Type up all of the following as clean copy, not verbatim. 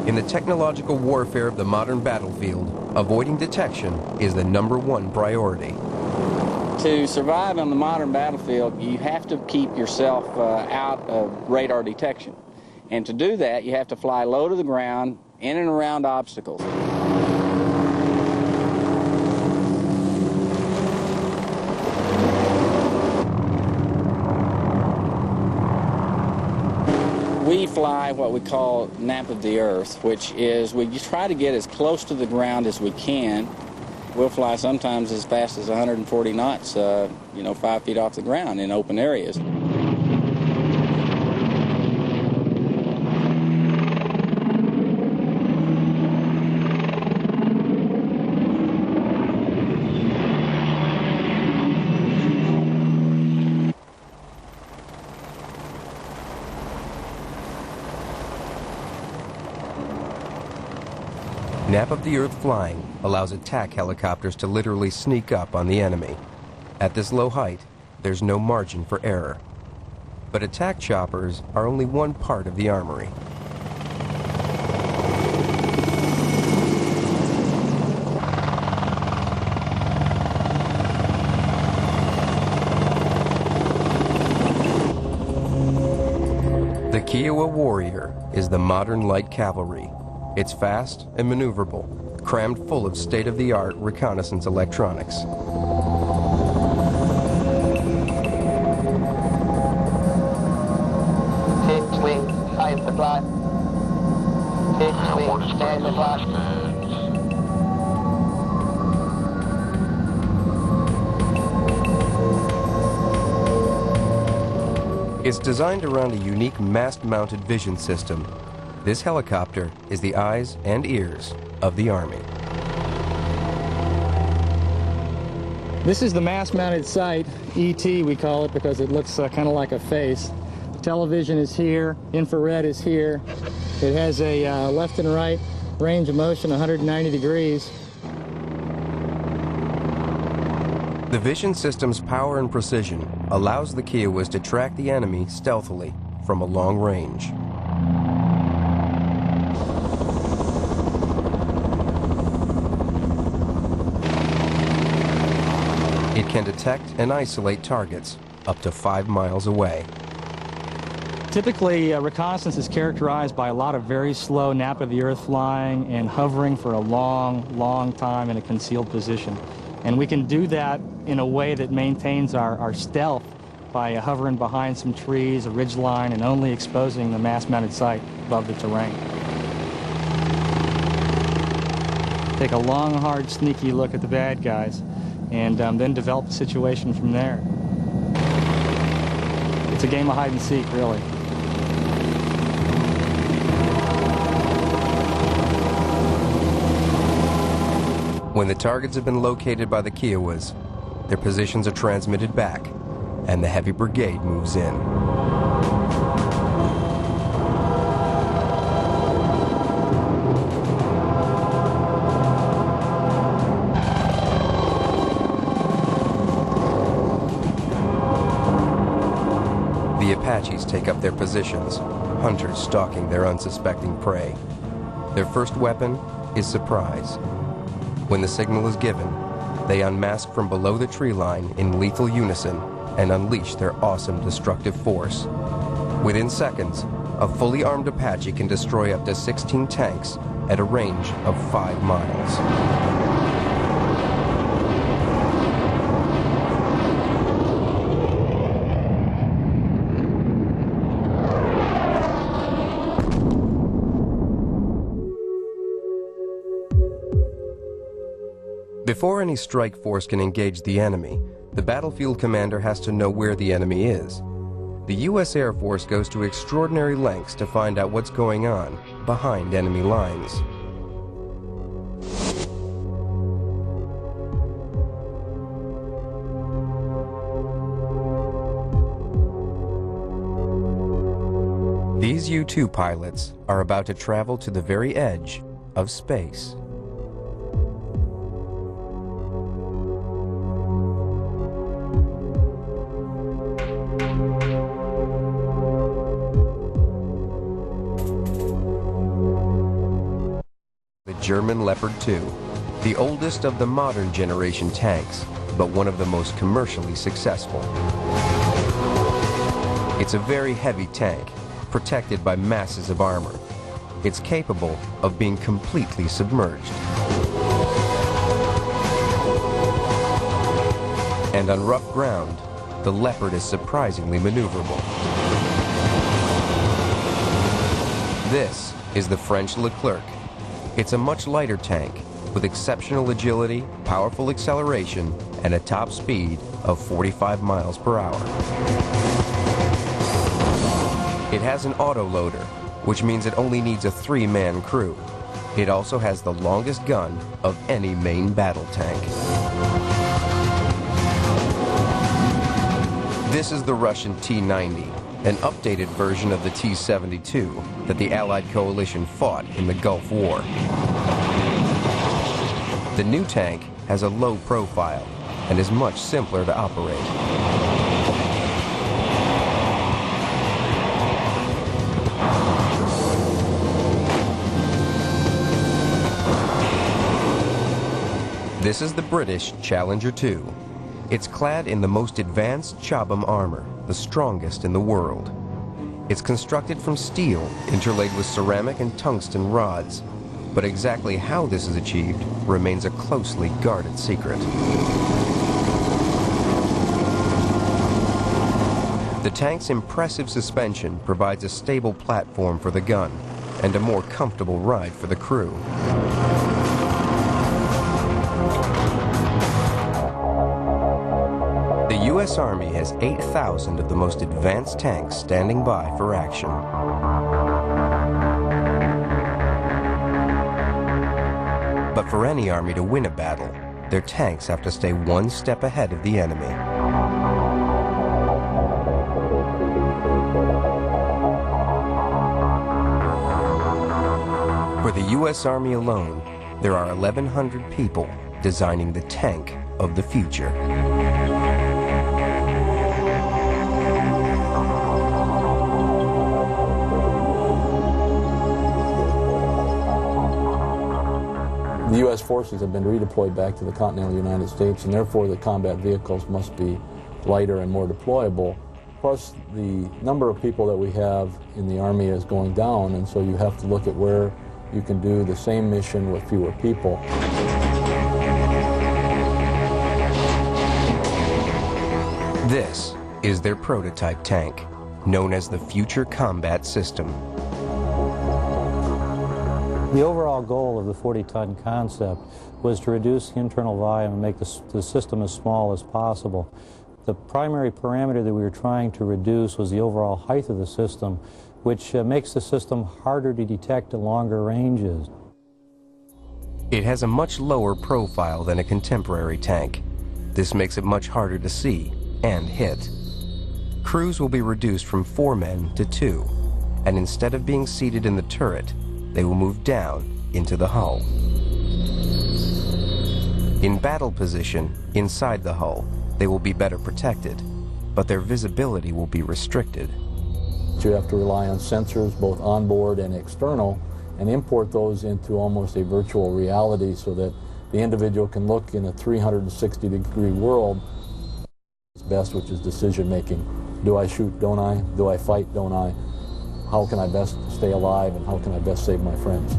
In the technological warfare of the modern battlefield, avoiding detection is the #1 priority. To survive on the modern battlefield, you have to keep yourself out of radar detection. And to do that, you have to fly low to the ground, in and around obstacles. We fly what we call nap of the earth, which is we try to get as close to the ground as we can. We'll fly sometimes as fast as 140 knots, 5 feet off the ground in open areas. Nap of the earth flying allows attack helicopters to literally sneak up on the enemy. At this low height, there's no margin for error. But attack choppers are only one part of the armory. The Kiowa Warrior is the modern light cavalry. It's fast and maneuverable, crammed full of state-of-the-art reconnaissance electronics. Fixed wing, five to fly. Fixed wing, stand to fly. It's designed around a unique mast-mounted vision system. This helicopter is the eyes and ears of the Army. This is the mast-mounted sight, ET we call it because it looks kind of like a face. Television is here, infrared is here. It has a left and right range of motion 190 degrees. The vision system's power and precision allows the Kiowas to track the enemy stealthily from a long range. It can detect and isolate targets up to 5 miles away. Typically, reconnaissance is characterized by a lot of very slow nap of the earth flying and hovering for a long time in a concealed position. And we can do that in a way that maintains our stealth by hovering behind some trees, a ridge line, and only exposing the mast-mounted sight above the terrain. Take a long, hard, sneaky look at the bad guys, and then develop the situation from there. It's a game of hide and seek, really. When the targets have been located by the Kiowas, their positions are transmitted back, and the heavy brigade moves in. The Apaches take up their positions, hunters stalking their unsuspecting prey. Their first weapon is surprise. When the signal is given, they unmask from below the tree line in lethal unison and unleash their awesome destructive force. Within seconds, a fully armed Apache can destroy up to 16 tanks at a range of 5 miles. Before any strike force can engage the enemy, the battlefield commander has to know where the enemy is. The U.S. Air Force goes to extraordinary lengths to find out what's going on behind enemy lines. These U-2 pilots are about to travel to the very edge of space. German Leopard 2, the oldest of the modern generation tanks, but one of the most commercially successful. It's a very heavy tank, protected by masses of armor. It's capable of being completely submerged. And on rough ground, the Leopard is surprisingly maneuverable. This is the French Leclerc. It's a much lighter tank with exceptional agility, powerful acceleration, and a top speed of 45 miles per hour. It has an autoloader, which means it only needs a 3-man crew. It also has the longest gun of any main battle tank. This is the Russian T-90, an updated version of the T-72 that the Allied coalition fought in the Gulf War. The new tank has a low profile and is much simpler to operate. This is the British Challenger 2. It's clad in the most advanced Chobham armor, the strongest in the world. It's constructed from steel, interlaid with ceramic and tungsten rods. But exactly how this is achieved remains a closely guarded secret. The tank's impressive suspension provides a stable platform for the gun and a more comfortable ride for the crew. The U.S. Army has 8,000 of the most advanced tanks standing by for action. But for any army to win a battle, their tanks have to stay one step ahead of the enemy. For the U.S. Army alone, there are 1,100 people designing the tank of the future. The U.S. forces have been redeployed back to the continental United States, and therefore the combat vehicles must be lighter and more deployable. Plus, the number of people that we have in the Army is going down, and so you have to look at where you can do the same mission with fewer people. This is their prototype tank, known as the Future Combat System. The overall goal of the 40-ton concept was to reduce the internal volume and make the system as small as possible. The primary parameter that we were trying to reduce was the overall height of the system, which makes the system harder to detect at longer ranges. It has a much lower profile than a contemporary tank. This makes it much harder to see and hit. Crews will be reduced from 4 men to 2, and instead of being seated in the turret, they will move down into the hull. In battle position, inside the hull, they will be better protected, but their visibility will be restricted. You have to rely on sensors, both onboard and external, and import those into almost a virtual reality so that the individual can look in a 360-degree world best, which is decision making. Do I shoot, don't I? Do I fight, don't I? How can I best stay alive, and how can I best save my friends?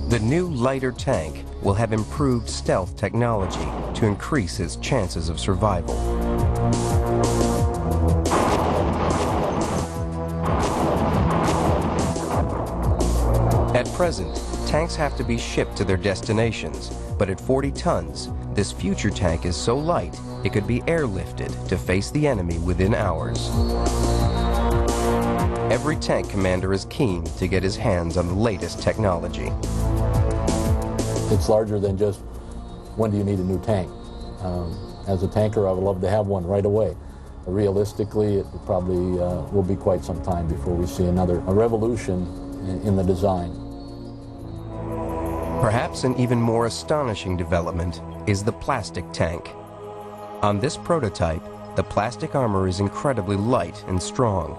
The new lighter tank will have improved stealth technology to increase its chances of survival. At present, tanks have to be shipped to their destinations, but at 40 tons, this future tank is so light it could be airlifted to face the enemy within hours. Every tank commander is keen to get his hands on the latest technology. It's larger than just, when do you need a new tank? As a tanker, I would love to have one right away. Realistically, it probably will be quite some time before we see a revolution in the design. Perhaps an even more astonishing development is the plastic tank. On this prototype, the plastic armor is incredibly light and strong.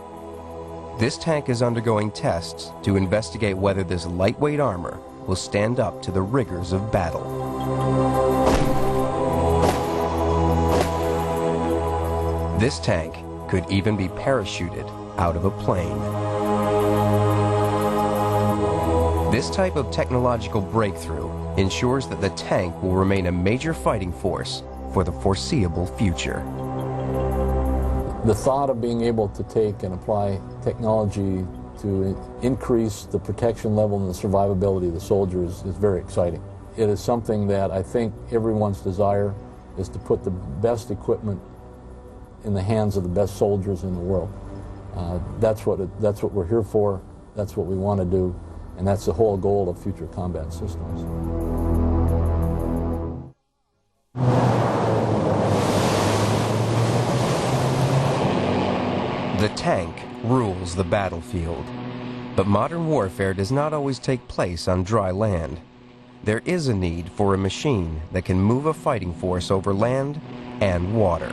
This tank is undergoing tests to investigate whether this lightweight armor will stand up to the rigors of battle. This tank could even be parachuted out of a plane. This type of technological breakthrough ensures that the tank will remain a major fighting force for the foreseeable future. The thought of being able to take and apply technology to increase the protection level and the survivability of the soldiers is very exciting. It is something that I think everyone's desire is to put the best equipment in the hands of the best soldiers in the world. That's what we're here for, that's what we want to do, and that's the whole goal of future combat systems. The tank rules the battlefield, but modern warfare does not always take place on dry land. There is a need for a machine that can move a fighting force over land and water.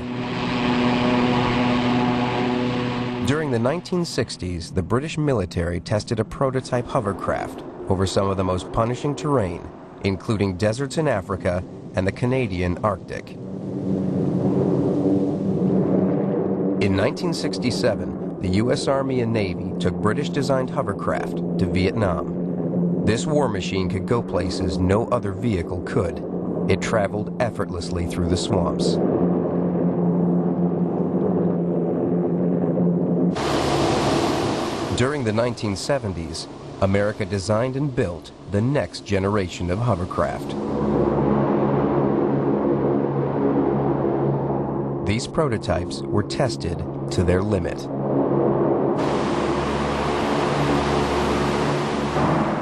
During the 1960s, the British military tested a prototype hovercraft over some of the most punishing terrain, including deserts in Africa and the Canadian Arctic. In 1967, the U.S. Army and Navy took British-designed hovercraft to Vietnam. This war machine could go places no other vehicle could. It traveled effortlessly through the swamps. During the 1970s, America designed and built the next generation of hovercraft. These prototypes were tested to their limit.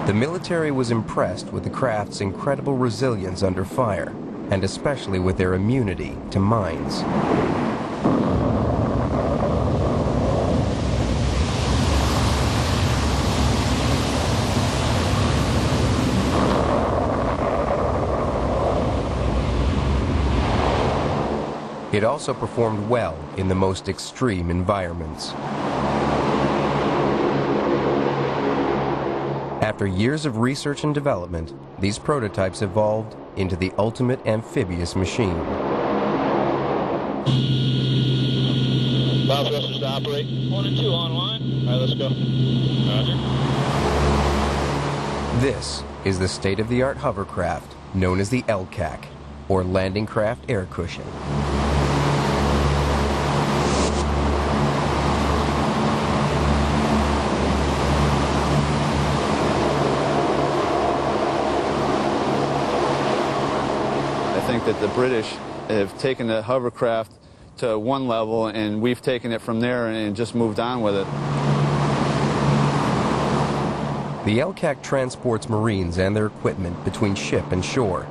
The military was impressed with the craft's incredible resilience under fire, and especially with their immunity to mines. It also performed well in the most extreme environments. After years of research and development, these prototypes evolved into the ultimate amphibious machine. Bob Wilson's to operate. 1 and 2 online. All right, let's go. Roger. This is the state-of-the-art hovercraft known as the LCAC, or Landing Craft Air Cushion. I think that the British have taken the hovercraft to one level, and we've taken it from there and just moved on with it. The LCAC transports Marines and their equipment between ship and shore.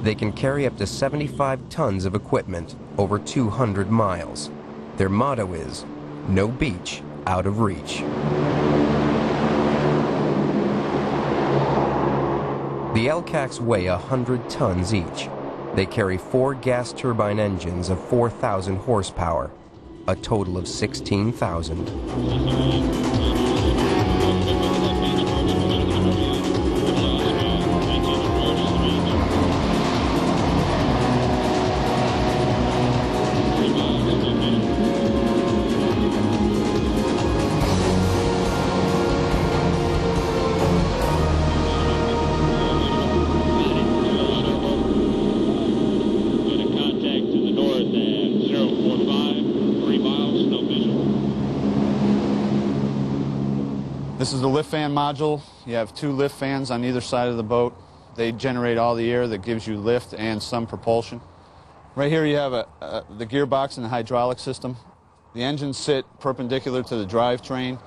They can carry up to 75 tons of equipment over 200 miles. Their motto is, "No beach out of reach." The LCACs weigh 100 tons each. They carry 4 gas turbine engines of 4,000 horsepower, a total of 16,000. This is the lift fan module. You have 2 lift fans on either side of the boat. They generate all the air that gives you lift and some propulsion. Right here you have the gearbox and the hydraulic system. The engines sit perpendicular to the drivetrain.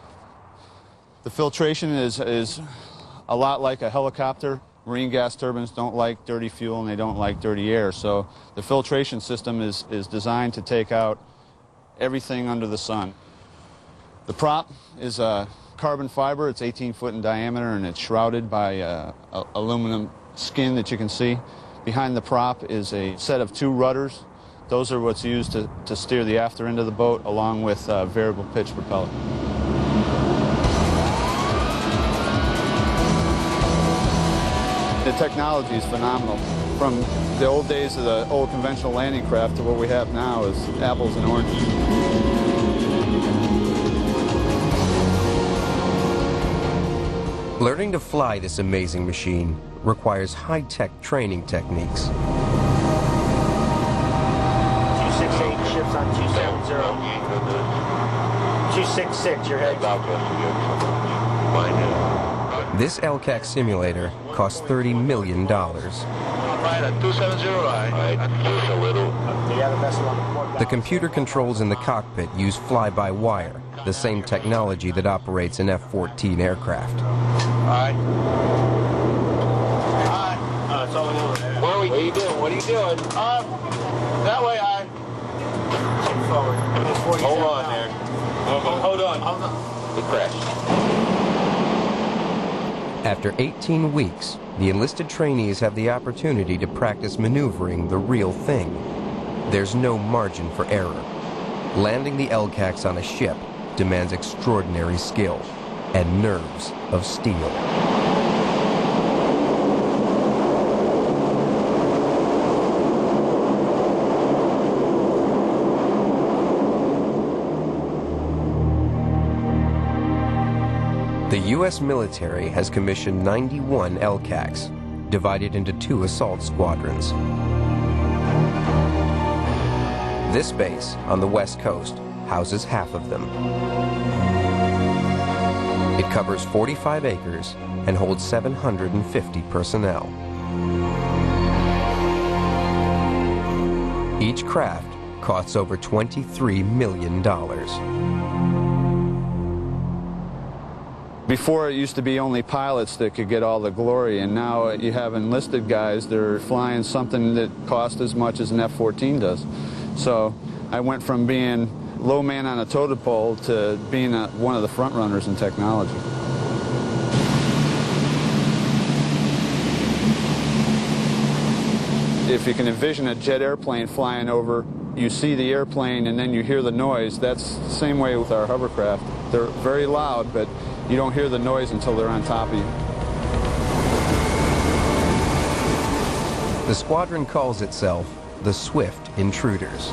The filtration is a lot like a helicopter. Marine gas turbines don't like dirty fuel and they don't like dirty air, so the filtration system is designed to take out everything under the sun. The prop is a carbon fiber. It's 18 foot in diameter and it's shrouded by aluminum skin that you can see. Behind the prop is a set of 2 rudders. Those are what's used to steer the after end of the boat, along with variable pitch propeller. technology is phenomenal. From the old days of the old conventional landing craft to what we have now is apples and oranges. Learning to fly this amazing machine requires high-tech training techniques. 268 ships on 270. 266, your head. This LCAC simulator costs $30 million. Right at 270, right. Just a little. The computer controls in the cockpit use fly-by-wire, the same technology that operates an F-14 aircraft. Alright. It's all over there. What are you doing? What are you doing? That way, Forward. Hold on there. Hold on. It crashed. After 18 weeks, the enlisted trainees have the opportunity to practice maneuvering the real thing. There's no margin for error. Landing the LCACs on a ship demands extraordinary skill and nerves of steel. The U.S. military has commissioned 91 LCACs, divided into 2 assault squadrons. This base on the West Coast houses half of them. It covers 45 acres and holds 750 personnel. Each craft costs over $23 million. Before, it used to be only pilots that could get all the glory, and now you have enlisted guys that are flying something that costs as much as an F-14 does. So I went from being low man on a totem pole to being one of the front runners in technology. If you can envision a jet airplane flying over, you see the airplane and then you hear the noise. That's the same way with our hovercraft. They're very loud, but you don't hear the noise until they're on top of you. The squadron calls itself the Swift Intruders.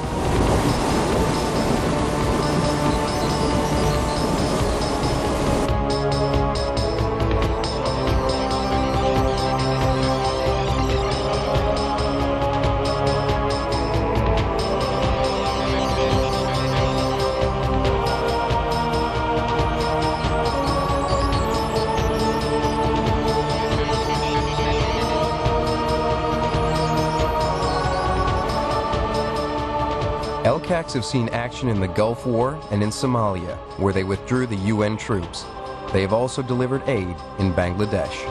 LCACs have seen action in the Gulf War and in Somalia, where they withdrew the UN troops. They have also delivered aid in Bangladesh.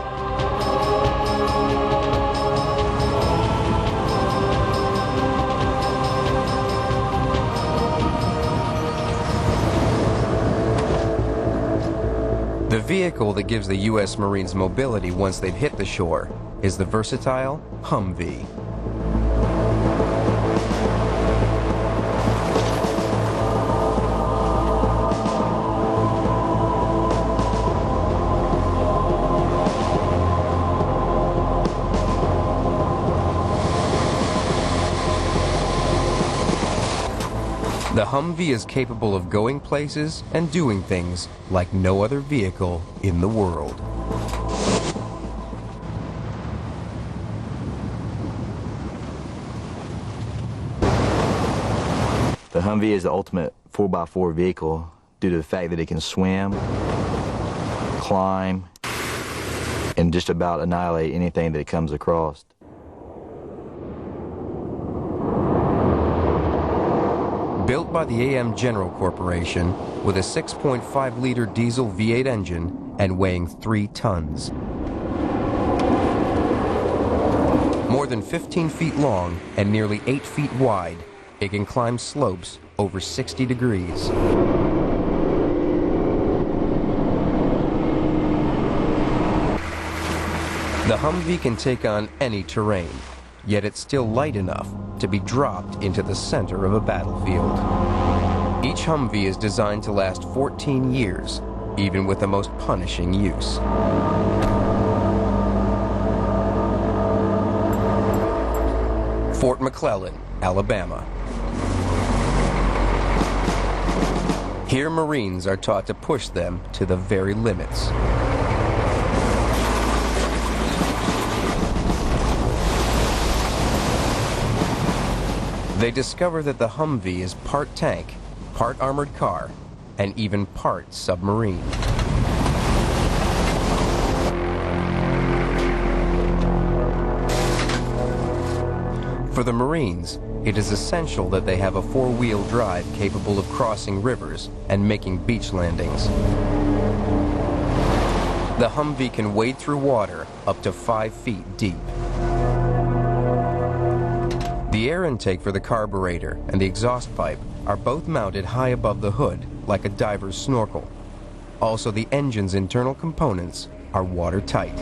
The vehicle that gives the U.S. Marines mobility once they've hit the shore is the versatile Humvee. The Humvee is capable of going places and doing things like no other vehicle in the world. The Humvee is the ultimate 4x4 vehicle due to the fact that it can swim, climb, and just about annihilate anything that it comes across. Built by the AM General Corporation with a 6.5-liter diesel V8 engine and weighing 3 tons. More than 15 feet long and nearly 8 feet wide, it can climb slopes over 60 degrees. The Humvee can take on any terrain, yet it's still light enough to be dropped into the center of a battlefield. Each Humvee is designed to last 14 years, even with the most punishing use. Fort McClellan, Alabama. Here, Marines are taught to push them to the very limits. They discover that the Humvee is part tank, part armored car, and even part submarine. For the Marines, it is essential that they have a four-wheel drive capable of crossing rivers and making beach landings. The Humvee can wade through water up to 5 feet deep. The air intake for the carburetor and the exhaust pipe are both mounted high above the hood, like a diver's snorkel. Also, the engine's internal components are watertight.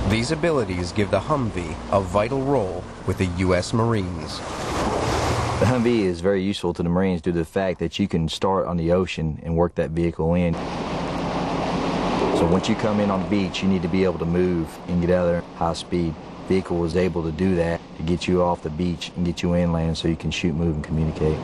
These abilities give the Humvee a vital role with the U.S. Marines. The Humvee is very useful to the Marines due to the fact that you can start on the ocean and work that vehicle in. So once you come in on the beach, you need to be able to move and get out of there high speed. The vehicle is able to do that, to get you off the beach and get you inland so you can shoot, move, and communicate.